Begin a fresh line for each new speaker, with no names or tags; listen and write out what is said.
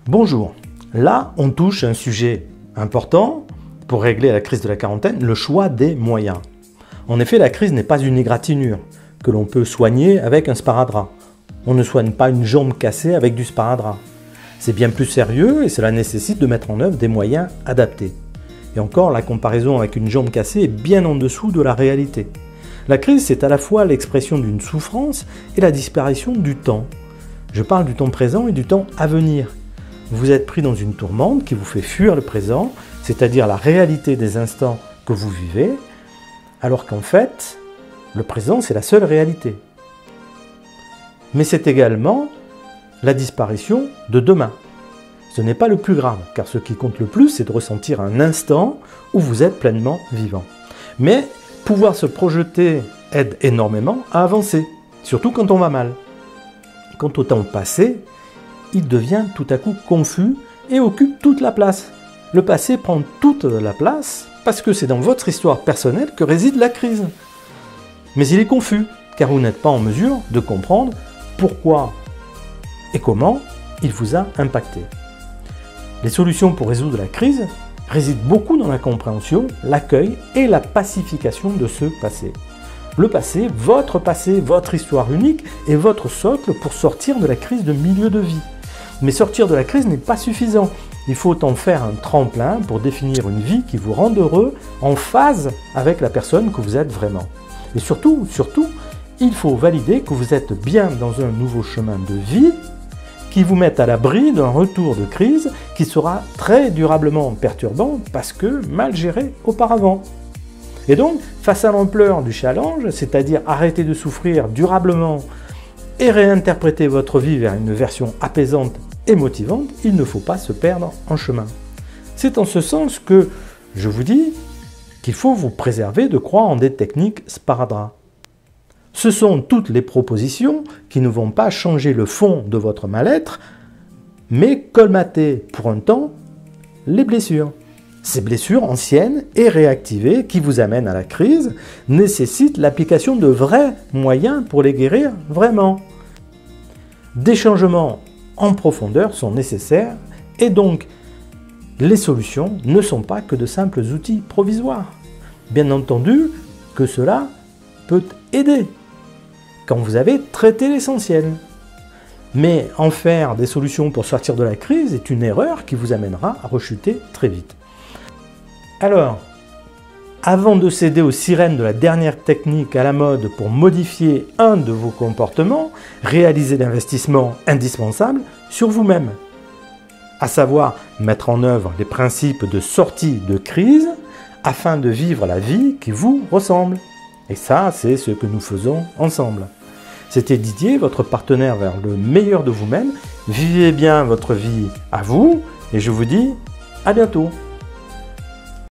Bonjour, là on touche un sujet important pour régler la crise de la quarantaine, le choix des moyens. En effet, la crise n'est pas une égratignure que l'on peut soigner avec un sparadrap. On ne soigne pas une jambe cassée avec du sparadrap. C'est bien plus sérieux et cela nécessite de mettre en œuvre des moyens adaptés. Et encore, la comparaison avec une jambe cassée est bien en dessous de la réalité. La crise, c'est à la fois l'expression d'une souffrance et la disparition du temps. Je parle du temps présent et du temps à venir. Vous êtes pris dans une tourmente qui vous fait fuir le présent, c'est-à-dire la réalité des instants que vous vivez, alors qu'en fait, le présent, c'est la seule réalité. Mais c'est également la disparition de demain. Ce n'est pas le plus grave, car ce qui compte le plus, c'est de ressentir un instant où vous êtes pleinement vivant. Mais pouvoir se projeter aide énormément à avancer, surtout quand on va mal. Quant au temps passé, il devient tout à coup confus et occupe toute la place. Le passé prend toute la place parce que c'est dans votre histoire personnelle que réside la crise. Mais il est confus, car vous n'êtes pas en mesure de comprendre pourquoi et comment il vous a impacté. Les solutions pour résoudre la crise résident beaucoup dans la compréhension, l'accueil et la pacification de ce passé. Le passé, votre histoire unique est votre socle pour sortir de la crise de milieu de vie. Mais sortir de la crise n'est pas suffisant. Il faut en faire un tremplin pour définir une vie qui vous rende heureux, en phase avec la personne que vous êtes vraiment. Et surtout, il faut valider que vous êtes bien dans un nouveau chemin de vie qui vous mette à l'abri d'un retour de crise qui sera très durablement perturbant parce que mal géré auparavant. Et donc, face à l'ampleur du challenge, c'est-à-dire arrêter de souffrir durablement et réinterpréter votre vie vers une version apaisante et motivante, il ne faut pas se perdre en chemin. C'est en ce sens que je vous dis qu'il faut vous préserver de croire en des techniques sparadrap. Ce sont toutes les propositions qui ne vont pas changer le fond de votre mal-être, mais colmater pour un temps les blessures. Ces blessures anciennes et réactivées qui vous amènent à la crise nécessitent l'application de vrais moyens pour les guérir vraiment. Des changements en profondeur sont nécessaires et donc les solutions ne sont pas que de simples outils provisoires. Bien entendu que cela peut aider quand vous avez traité l'essentiel. Mais en faire des solutions pour sortir de la crise est une erreur qui vous amènera à rechuter très vite. Alors, avant de céder aux sirènes de la dernière technique à la mode pour modifier un de vos comportements, réalisez l'investissement indispensable sur vous-même. À savoir mettre en œuvre les principes de sortie de crise afin de vivre la vie qui vous ressemble. Et ça, c'est ce que nous faisons ensemble. C'était Didier, votre partenaire vers le meilleur de vous-même. Vivez bien votre vie à vous et je vous dis à bientôt.